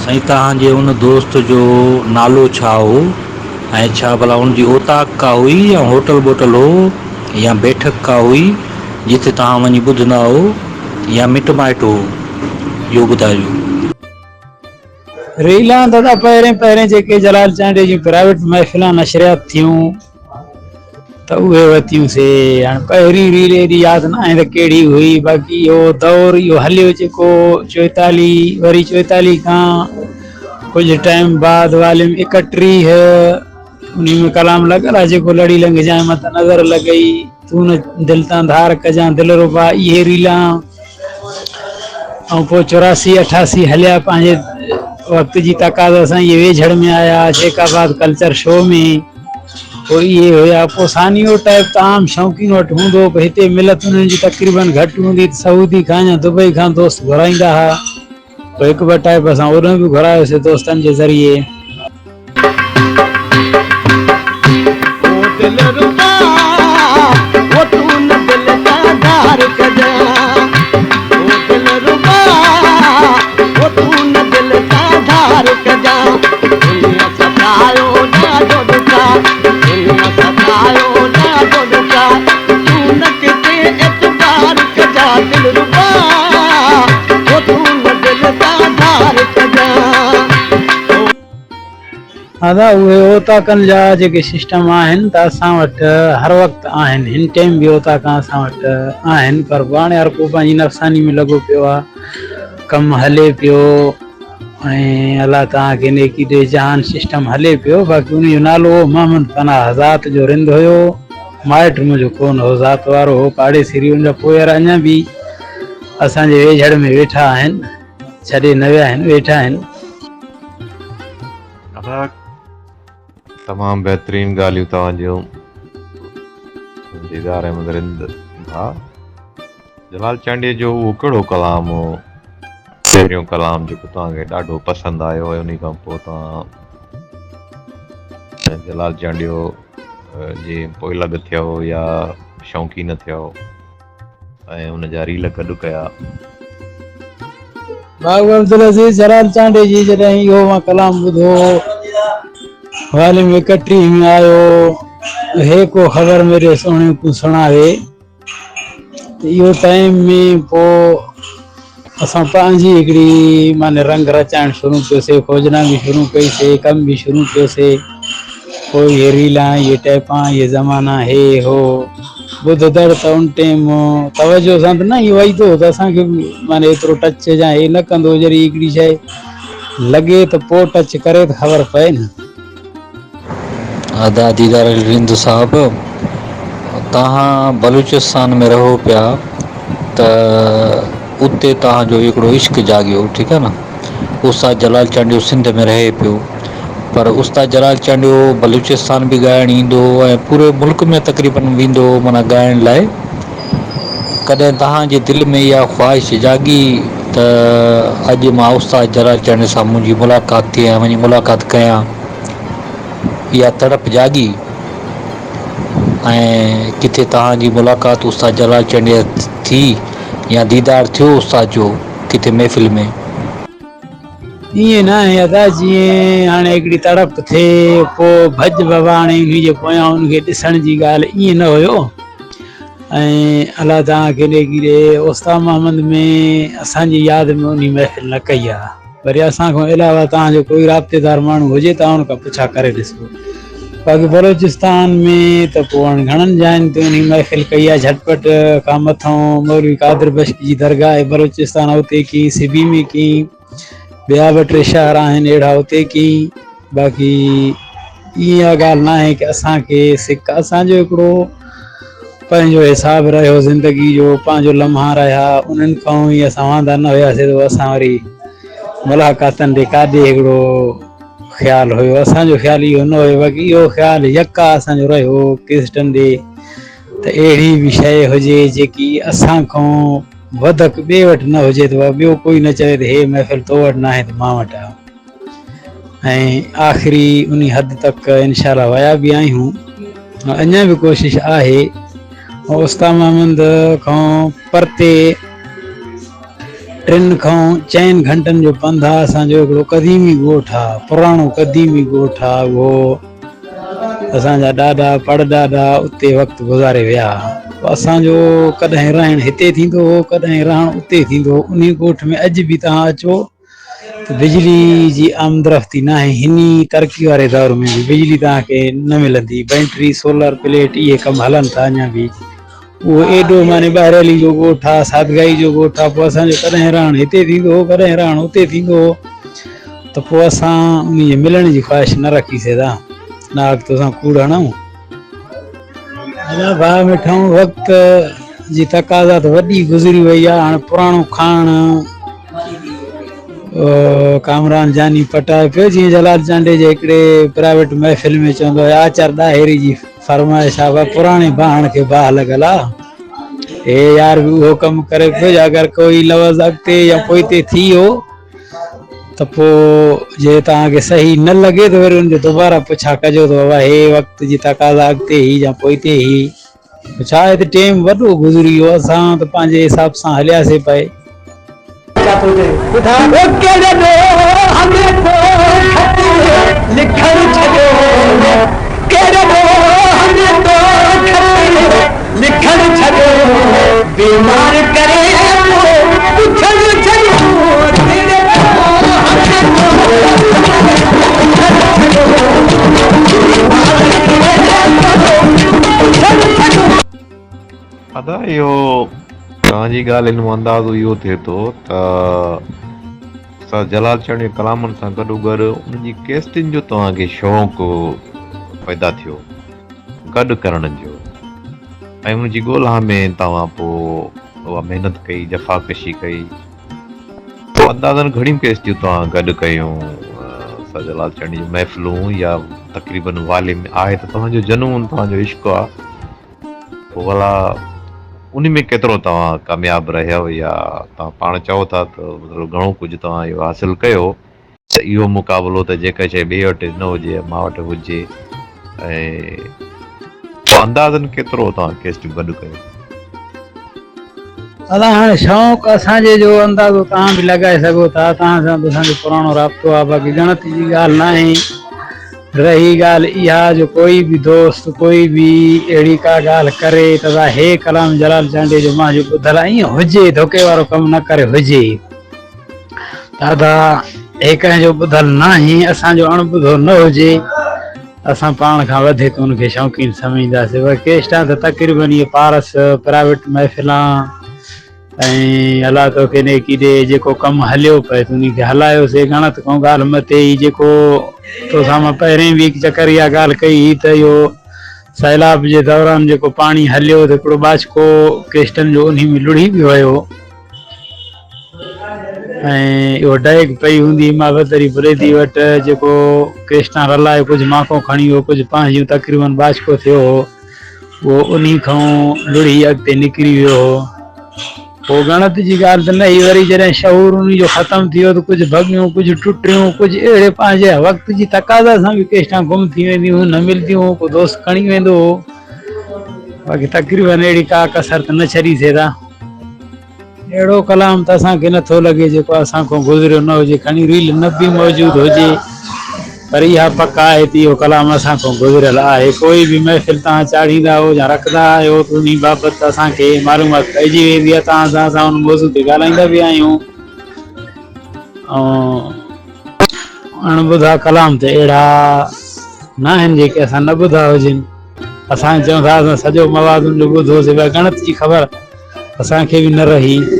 साईं तव्हांजे उन दोस्त जो नालो छा हो ऐं छा भला उनजी औताक का हुई या होटल बोटल हो या बैठक का हुई जिथे तव्हां वञी ॿुधंदा हो या मिट माइट हो, इहो ॿुधाइजो। रीलां दादा पहिरें पहिरें जेके जलाल चांडे जी प्राइवेट महफ़िलां नशरियात थियूं त उहे वरितियूंसीं। हाणे पहिरीं रील एॾी यादि न आहे त कहिड़ी हुई, बाक़ी इहो दौरु इहो हलियो जेको 44 वरी 44 खां कुझु टाइम बाद वाल्यूम 31 उन में कलाम लॻल आहे जेको लड़ी लंघ जाए मत नज़र लॻई तू न दिलि तां धार कजां दिलि रुबा, इहे रीलां। ऐं पोइ 84 88 हलिया पंहिंजे वक़्त जी तक़ाज़ा सां इहे वेझड़ में आया शेखाबाद कल्चर शो में, पोइ इहे हुया। पोइ सानियो टाइप तमामु शौक़ीन वटि हूंदो हो, हिते मिलत उन्हनि जी तक़रीबन घटि हूंदी, सऊदी खां या दुबई खां दोस्त घुराईंदा हुआ। पोइ हिकु ॿ टाइप असां उन बि घुरायोसीं दोस्तनि जे ज़रिए। दादा उहे ओताकनि जा जेके सिस्टम आहिनि त असां वटि हर वक़्तु आहिनि, हिन टाइम बि ओताका असां वटि आहिनि, पर हाणे हर को पंहिंजी नफ़सानी में लॻो पियो आहे, कमु हले पियो ऐं अलाह तव्हांखे नेकी ॾे जहान सिस्टम हले पियो। बाक़ी उन जो नालो मोहम्मद पनाह ज़ात जो रिंद हुयो, माइट मुंहिंजो कोन हो, ज़ात वारो हो पाड़े सिरी। उन पोयार अञा बि असांजे वेझड़ में वेठा आहिनि, छॾे न विया आहिनि, वेठा आहिनि। तमामु बहितरीन ॻाल्हियूं तव्हांजूं दीदार अहमद रिंद भाउ। जलाल चांडीअ जो उहो कहिड़ो कलाम हो, पहिरियों कलाम जेको तव्हांखे ॾाढो पसंदि आयो ऐं उन खां पोइ तव्हां जलाल चांडीअ जे पोइ लॻ थियो या शौक़ीन थियो ऐं हुन जा रील गॾु कया? बाबू अब्दुल अज़ीज़ जलाल चांडे जी जॾहिं इहो मां कलाम ॿुधो वाल्यूम 31 में आयो, हे को ख़बर मेरे सोने को सुणावे, इहो टाइम में पोइ असां पंहिंजी हिकिड़ी माने रंग रचाइण शुरू कयोसीं, खोजना बि शुरू कईसीं, कम बि शुरू कयोसीं। पोइ इहे रीलां, इहे टैपां, इहे ज़माना हे हो ॿुधंदड़ त उन टाइम तवजो सां त न इहो वईंदो त असांखे माने एतिरो टच या हे न कंदो, जॾहिं हिकिड़ी शइ लॻे त पोइ टच करे त ख़बर पए न। आदा दीदार रिंद साहब, तव्हां बलूचिस्तान में रहो पिया त उते तव्हांजो हिकिड़ो इश्क जाॻियो, ठीकु आहे न। उस्ताद जलाल चांडियो सिंध में रहे पियो, पर उस्ताद जलाल चांडियो बलूचिस्तान बि ॻाइणु ईंदो ऐं पूरे मुल्क में तक़रीबन वेंदो माना ॻाइण लाइ। कॾहिं तव्हांजे दिलि में इहा ख़्वाहिश जाॻी त अॼु मां उस्ताद जलाल चांडे सां मुंहिंजी मुलाक़ात थी ऐं वञी मुलाक़ात कयां, इहा तड़प जाॻी ऐं किथे तव्हांजी मुलाक़ात उस्ताद जलाल चांडीअ थी या दीदार थियो उस्ताद जो किथे महफ़िल में? ईअं न आहे अदा, जीअं हाणे हिकिड़ी तड़प थिए पोइ भॼ बाबा हाणे उन जे पोयां उनखे ॾिसण जी ॻाल्हि, ईअं न हुयो। ऐं अलाह तव्हांखे नेकी ॾे, उस्ताद मोहम्मद में असांजी यादि में उन महफ़िल न कई आहे। वरी असां खां अलावा तव्हांजो कोई राब्तेदार माण्हू हुजे त उन खां पुछा करे ॾिसो। बाक़ी बलोचिस्तान में त पोइ हाणे घणनि जाइनि ते उन महफ़िल कई आहे। झटपट खां मथां मौलवी कादिर बश्क जी दरगाह आहे बलोचिस्तान, उते की सिबी में की ॿिया ॿ टे शहर आहिनि अहिड़ा उते की। बाक़ी इहा ॻाल्हि न आहे की असांखे सिक, असांजो हिकिड़ो पंहिंजो हिसाबु रहियो ज़िंदगी जो, पंहिंजो लम्हा रहिया, उन्हनि खां ई असां वांदा न हुयासीं त असां वरी मुलाक़ातनि ते काॾे हिकिड़ो ख़्यालु हुयो। असांजो ख़्यालु इहो न हुयो, बाक़ी इहो ख़्यालु यका असांजो रहियो केसटनि ॾे त अहिड़ी बि शइ हुजे जेकी असां खां वधक ॿिए वटि न हुजे, त ॿियो कोई न चवे त हे महफ़िल तो वटि न आहे त मां वटि आहे। ऐं आख़िरी उन हद तक इनशा अल्लाह विया बि आहियूं, अञा बि कोशिशि आहे। उस्ताद मोहम्मद खां परते 3 खां 4 घंटनि जो पंधु आहे। असांजो हिकिड़ो क़दीमी ॻोठु आहे, पुराणो क़दीमी ॻोठु आहे। उहो असांजा ॾाॾा परॾाॾा उते वक़्तु गुज़ारे विया। असांजो कॾहिं रहणु हिते थींदो हो, कॾहिं रहणु उते थींदो हो। उन ॻोठ में अॼु बि तव्हां अचो त बिजली जी आमदरफ़्ती न आहे। हिन तरक़ी वारे दौर में बि बिजली तव्हांखे न मिलंदी। बैटरी, सोलर प्लेट इहे कमु हलनि था अञा बि। उहो एॾो माने ॿाहिरली जो ॻोठु आहे, सादगाई जो ॻोठु आहे। पोइ असांजो कॾहिं रहणु हिते थींदो हो, कॾहिं रहणु उते थींदो हो, त पोइ असां उन जे मिलण जी ख़्वाहिश न रखी सघंदा, न अॻिते असां कूड़ हणूं। अञा भाउ मिठूं वक़्त जी तक़ाज़ा त वॾी गुज़री वई आहे। हाणे पुराणो खाइणु कामरान जानी पटाए पियो, जीअं जलाल चांडे जे हिकिड़े प्राइवेट महफ़िल में चवंदो आहे, आचार ॾाहिरी जी फरमाइश आहे, पुराणे भाण खे बाह लॻल आहे। हे यार बि उहो कमु करे पियो। अगरि कोई लफ़्ज़ अॻिते या पोइते थी वियो त पोइ जे तव्हांखे सही न लॻे त वरी हुनजो दुबारा पुछा कजो त बाबा हे वक़्त जी तक़ाज़ा अॻिते ई या पोइते ई। छा आहे त टाइम वॾो गुज़री वियो, असां त पंहिंजे हिसाब सां हलियासीं पए। अदा इहो तव्हांजी ॻाल्हि हिन अंदाज़ो इहो थिए थो त असां जलाल चांड जे कलामनि सां गॾोगॾु उनजी केसटिन जो तव्हांखे शौक़ु पैदा थियो गॾु करण जो, ऐं उनजी ॻोल्हा में तव्हां पोइ उहा महिनत कई, जफ़ाकशी कई। अंदाज़नि घणियूं केसटियूं तव्हां गॾु कयूं असां जलाल चांड जी महफ़िलूं, या तक़रीबन वाले में आहे त तव्हांजो जनून, तव्हांजो इश्क़ आहे, पोइ भला उन में केतिरो तव्हां कामयाबु रहियो, या तव्हां पाण चओ था त मतिलबु घणो कुझु तव्हां इहो हासिलु कयो त इहो मुक़ाबिलो त जेका शइ ॿिए वटि न हुजे मां वटि हुजे। ऐं अंदाज़नि केतिरो तव्हां केसटियूं गॾु कयो? अदा हाणे शौक़ु असांजे जो अंदाज़ो तव्हां बि लॻाए सघो था। तव्हां सां त असांजो पुराणो राब्तो आहे। बाक़ी ॻणति जी ॻाल्हि न आहे। रही ॻाल्हि इहा जो कोई बि दोस्त कोई बि अहिड़ी का ॻाल्हि करे त हे कलाम जलाल चांडे जो मां जो ॿुधल आहे, ईअं हुजे, धोखे वारो कमु न करे हुजे। दादा हे कंहिंजो ॿुधल न आहे, असांजो अणॿुधो न हुजे, असां पाण खां वधीक उनखे शौक़ीन सम्झंदासीं। वरी केसितां त तक़रीबन इहे पारस प्राइवेट महफ़िलां ऐं अलाह तोखे नेकी ॾे, जेको कमु हलियो पए त उनखे हलायोसीं। ॻणति खां ॻाल्हि मथे ई जेको तोसां मां पहिरें बि हिकु चकर इहा ॻाल्हि कई त इहो सैलाब जे दौरान जेको पाणी हलियो त हिकिड़ो बाचको केस्टनि जो उन में लुड़ी बि वियो, ऐं इहो डेग पई हूंदी मावतरी बुरेदी वटि, जेको केस्टां रलाए कुझु माखो खणी वियो, कुझु पंहिंजियूं तक़रीबन बाचको थियो हो, उहो उन खां लुड़ी अॻिते निकिरी वियो हो। पोइ ॻणति जी ॻाल्हि त न ही। वरी जॾहिं शहूर उन जो ख़तमु थी वियो त कुझु भॻियूं, कुझु टुटियूं, कुझु अहिड़े पंहिंजे वक़्त जी तक़ाज़ा सां बि केसितां गुम थी वेंदियूं, न मिलंदियूं, को दोस्त खणी वेंदो हो। बाक़ी तक़रीबन अहिड़ी का कसर त न छॾी सघंदा। अहिड़ो कलाम त असांखे नथो लॻे जेको असां खां गुज़रियो न हुजे। खणी रील न बि मौजूदु हुजे, पर इहा पक आहे त इहो कलाम असां खां गुज़रियल आहे। कोई बि महफ़िल तव्हां चाढ़ींदा हो या रखंदा आहियो त उन बाबति असांखे मालूमात पइजी वेंदी आहे। तव्हां सां असां उन मौज़ू ते ॻाल्हाईंदा बि आहियूं। ऐं अणॿुधा कलाम त अहिड़ा न आहिनि जेके असां न ॿुधा हुजनि। असां चऊं था असां सॼो मवाद जो ॿुधोसीं, पर ॻणति जी ख़बर असांखे बि न रही।